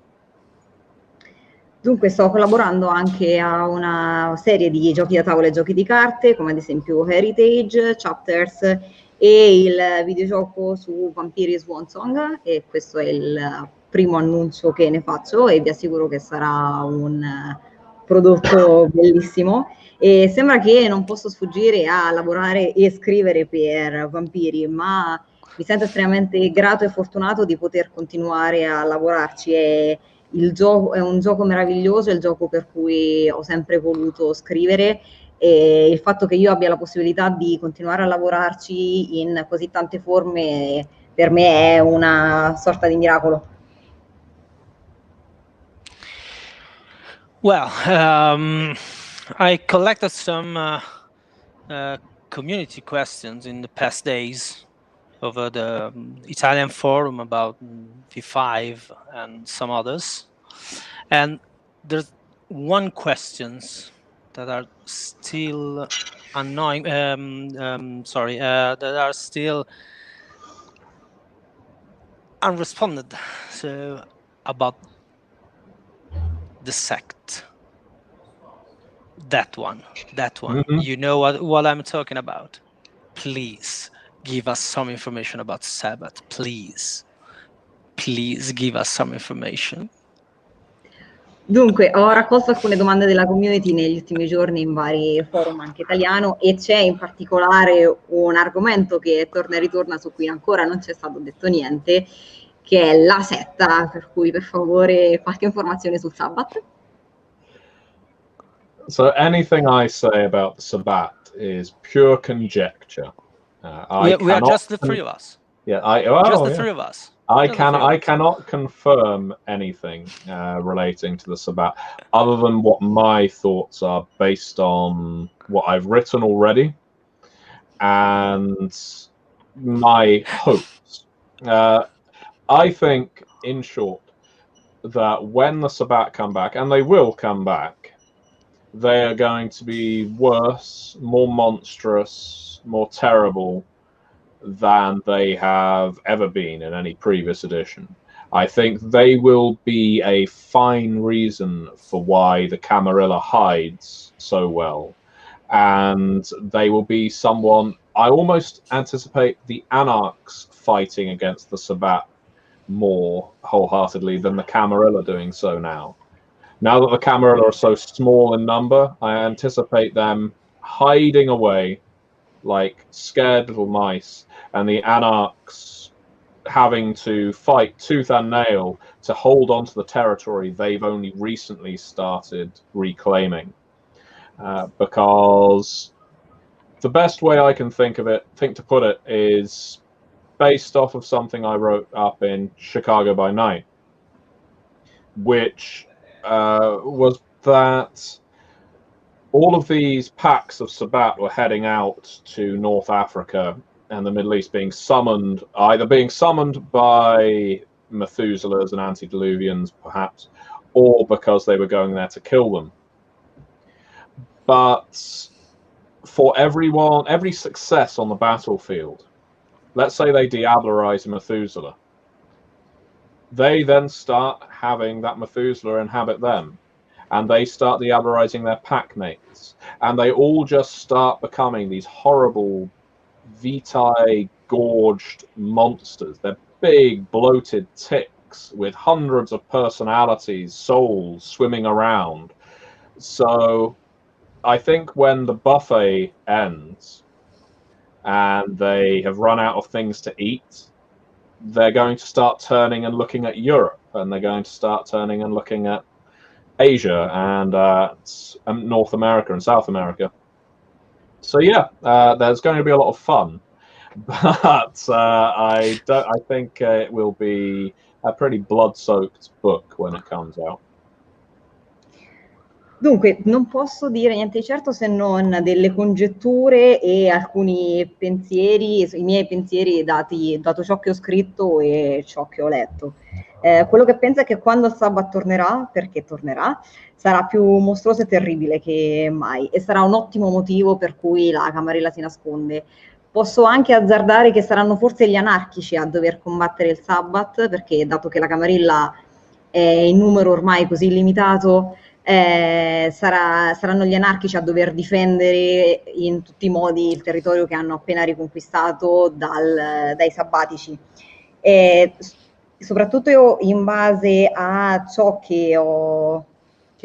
Dunque sto collaborando anche a una serie di giochi da tavola e giochi di carte, come ad esempio Heritage, Chapters e il videogioco su Vampiri Swan Song, e questo è il primo annuncio che ne faccio e vi assicuro che sarà un prodotto bellissimo. E sembra che non posso sfuggire a lavorare e scrivere per Vampiri, ma mi sento estremamente grato e fortunato di poter continuare a lavorarci. Il gioco è un gioco meraviglioso, è il gioco per cui ho sempre voluto scrivere, e il fatto che io abbia la possibilità di continuare a lavorarci in così tante forme per me è una sorta di miracolo. Well, I collected some community questions in the past days over the Italian forum about V5 and some others, and there's one questions that are still annoying. That are still unresponded. So about the sect. That one. Mm-hmm. You know what I'm talking about. Please give us some information about Sabbat. Please give us some information. Dunque, ho raccolto alcune domande della community negli ultimi giorni in vari forum anche italiano, e c'è in particolare un argomento che torna e ritorna, su cui ancora non c'è stato detto niente, che è la setta, per cui per favore qualche informazione sul Sabbat. So anything I say about the Sabbat is pure conjecture. We are just the three of us. Yeah, just the three of us. I cannot confirm anything relating to the Sabbat, other than what my thoughts are based on what I've written already and my hopes. I think, in short, that when the Sabbat come back, and they will come back, they are going to be worse, more monstrous, more terrible than they have ever been in any previous edition. I think they will be a fine reason for why the Camarilla hides so well. And they will be someone, I almost anticipate the Anarchs fighting against the Sabbat more wholeheartedly than the Camarilla doing so now. Now that the Camarilla are so small in number, I anticipate them hiding away like scared little mice, and the Anarchs having to fight tooth and nail to hold on to the territory they've only recently started reclaiming. Because the best way I can think to put it is based off of something I wrote up in Chicago by Night, which was that all of these packs of Sabbat were heading out to North Africa and the Middle East, either being summoned by Methuselahs and antediluvians, perhaps, or because they were going there to kill them. But for every success on the battlefield, let's say they diablerize Methuselah, they then start having that Methuselah inhabit them, and they start diablerizing their packmates, and they all just start becoming these horrible Vitae gorged monsters. They're big, bloated ticks with hundreds of personalities, souls swimming around. So I think when the buffet ends and they have run out of things to eat, they're going to start turning and looking at Europe, and they're going to start turning and looking at Asia and North America and South America. So yeah, there's going to be a lot of fun, but I think it will be a pretty blood-soaked book when it comes out. Dunque, non posso dire niente di certo se non delle congetture e alcuni pensieri, i miei pensieri dato ciò che ho scritto e ciò che ho letto. Quello che penso è che quando il Sabbat tornerà, perché tornerà, sarà più mostruoso e terribile che mai, e sarà un ottimo motivo per cui la Camarilla si nasconde. Posso anche azzardare che saranno forse gli anarchici a dover combattere il Sabbat, perché dato che la Camarilla è in numero ormai così limitato, saranno gli anarchici a dover difendere in tutti i modi il territorio che hanno appena riconquistato dai sabbatici. Soprattutto io, in base a ciò che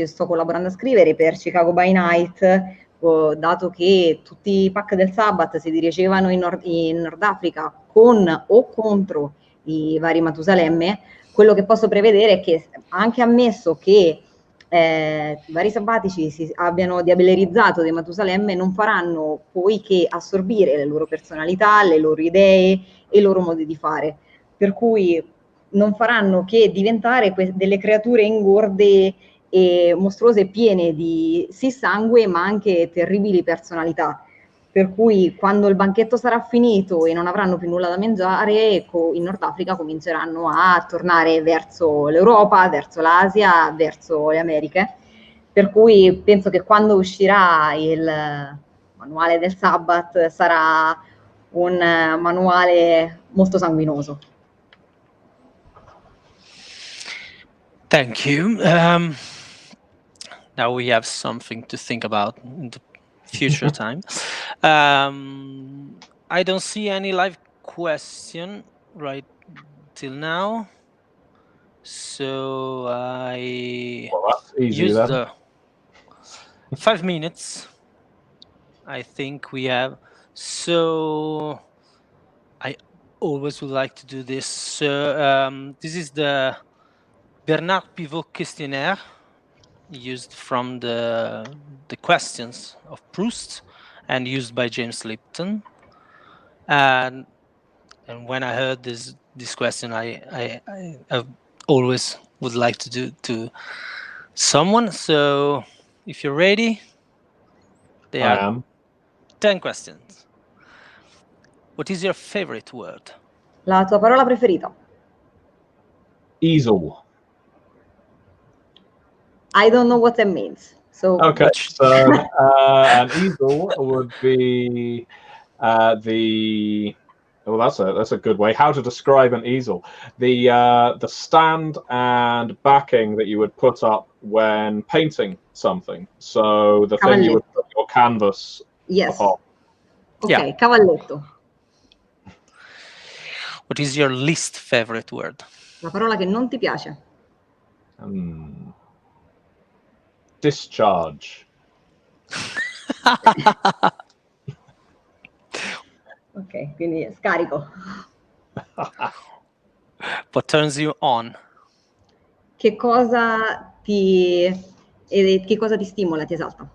sto collaborando a scrivere per Chicago by Night, dato che tutti i pack del Sabbat si dirigevano in Nord Africa con o contro i vari Matusalemme, quello che posso prevedere è che, anche ammesso che i vari sabbatici si abbiano diablerizzato dei Matusalemme, non faranno poi che assorbire le loro personalità, le loro idee e i loro modi di fare, per cui non faranno che diventare delle creature ingorde e mostruose, piene di sì sangue ma anche terribili personalità, per cui quando il banchetto sarà finito e non avranno più nulla da mangiare, in Nord Africa cominceranno a tornare verso l'Europa, verso l'Asia, verso le Americhe, per cui penso che quando uscirà il manuale del Sabbat sarà un manuale molto sanguinoso. Thank you. Now we have something to think about in the future time. I don't see any live question right till now, so Well, that's easy use then. the 5 minutes. I think we have. So I always would like to do this. So this is the Bernard Pivot questionnaire, used from the questions of Proust and used by James Lipton. And when I heard this question, I always would like to do to someone. So if you're ready, I am. 10 questions. What is your favorite word? La tua parola preferita? Easel. I don't know what that means. So Okay, so an easel would be well, that's a good way. How to describe an easel? The stand and backing that you would put up when painting something. So the thing you would put your canvas upon. Ok, Yeah. cavalletto. What is your least favorite word? La parola che non ti piace. Discharge. Ok, quindi scarico. What turns you on? Che cosa ti stimola, ti esalta?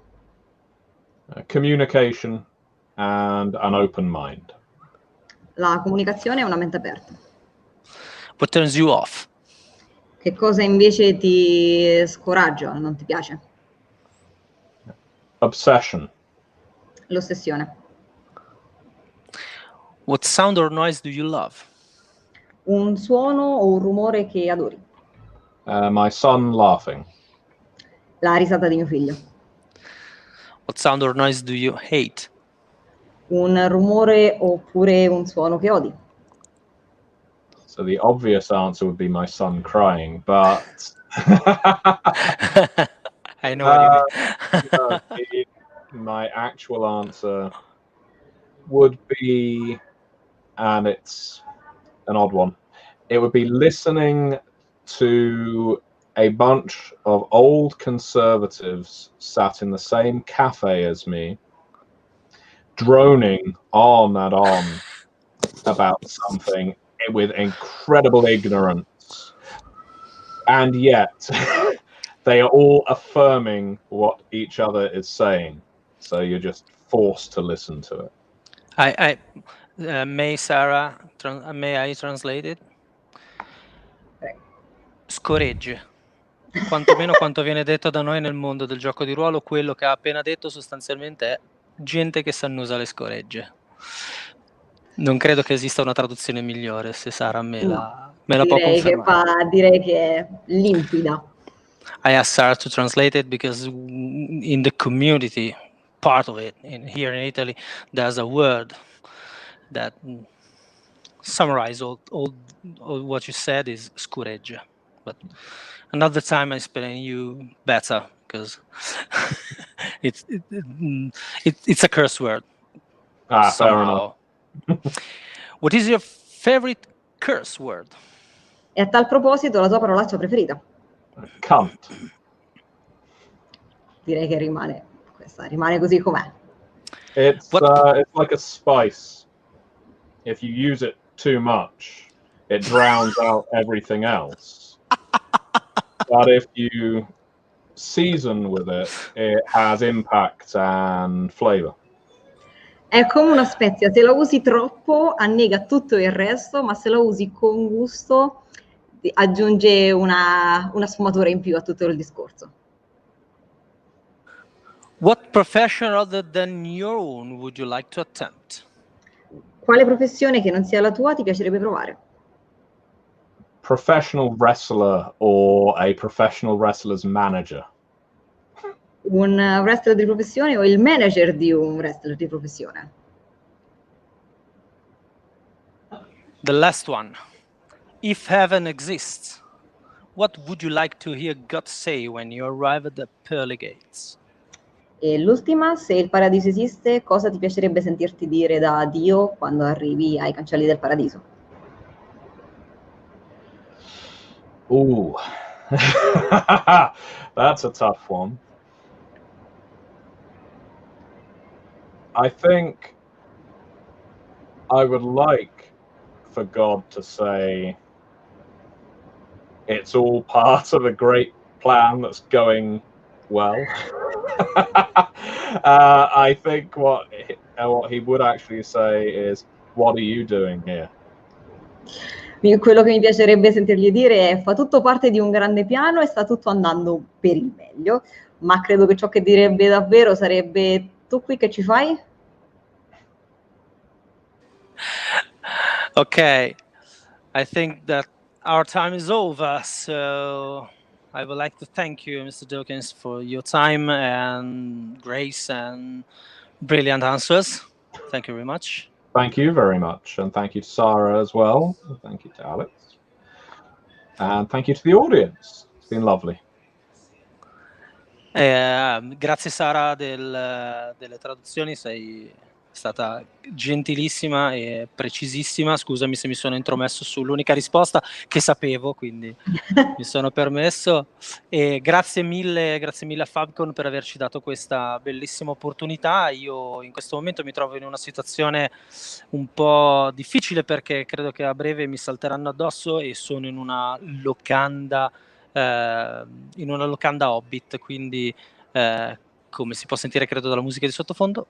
Communication and an open mind. La comunicazione è una mente aperta. What turns you off? Che cosa invece ti scoraggia, non ti piace? Obsession. L'ossessione. What sound or noise do you love? Un suono o un rumore che adori? My son laughing. La risata di mio figlio. What sound or noise do you hate? Un rumore oppure un suono che odi? So the obvious answer would be my son crying, but I know what you mean. no, my actual answer would be, and it's an odd one, it would be listening to a bunch of old conservatives sat in the same cafe as me, droning on and on about something with incredible ignorance, and yet they are all affirming what each other is saying, so you're just forced to listen to it. May I translate it? Scoregge. Quantomeno quanto viene detto da noi nel mondo del gioco di ruolo, quello che ha appena detto sostanzialmente è gente che s'annusa le scoregge. Non credo che esista una traduzione migliore, se Sara me la può confermare. Direi che è limpida. I asked Sarah to translate it because in the community, part of it, here in Italy, there's a word that summarize all what you said is scureggia. But another time I explain you better because it's a curse word. Fair enough. What is your favorite curse word? E a tal proposito, la tua parolaccia preferita? Cunt. Direi che rimane così com'è. It's like a spice. If you use it too much, it drowns out everything else. But if you season with it, it has impact and flavor. È come una spezia, se la usi troppo annega tutto il resto, ma se la usi con gusto aggiunge una sfumatura in più a tutto il discorso. What profession other than your own would you like to attempt? Quale professione che non sia la tua ti piacerebbe provare? Professional wrestler or a professional wrestler's manager. Un wrestler di professione o il manager di un wrestler di professione? The last one. If heaven exists, what would you like to hear God say when you arrive at the pearly gates? E l'ultima, se il paradiso esiste, cosa ti piacerebbe sentirti dire da Dio quando arrivi ai cancelli del paradiso? Ooh, that's a tough one. I think I would like for God to say it's all part of a great plan that's going well. I think what he would actually say is, what are you doing here? Quello che mi piacerebbe sentirgli dire è: fa tutto parte di un grande piano e sta tutto andando per il meglio, ma credo che ciò che direbbe davvero sarebbe: tu qui che ci fai? Okay, I think that our time is over, so I would like to thank you, Mr. Dawkins, for your time and grace and brilliant answers. Thank you very much. Thank you very much, and thank you to Sarah as well. Thank you to Alex, and thank you to the audience. It's been lovely. Grazie Sara delle traduzioni, sei stata gentilissima e precisissima. Scusami se mi sono intromesso sull'unica risposta che sapevo, quindi mi sono permesso. E grazie mille a Fabcon per averci dato questa bellissima opportunità. Io in questo momento mi trovo in una situazione un po' difficile perché credo che a breve mi salteranno addosso e sono in una locanda Hobbit, quindi come si può sentire credo dalla musica di sottofondo.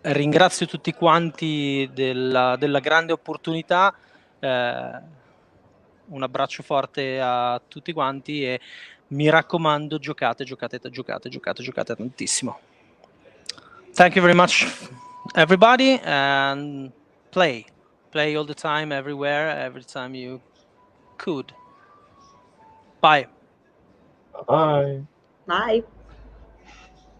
Ringrazio tutti quanti della grande opportunità, un abbraccio forte a tutti quanti e mi raccomando giocate tantissimo. Thank you very much everybody and play all the time, everywhere, every time you could. Bye. Bye. Bye.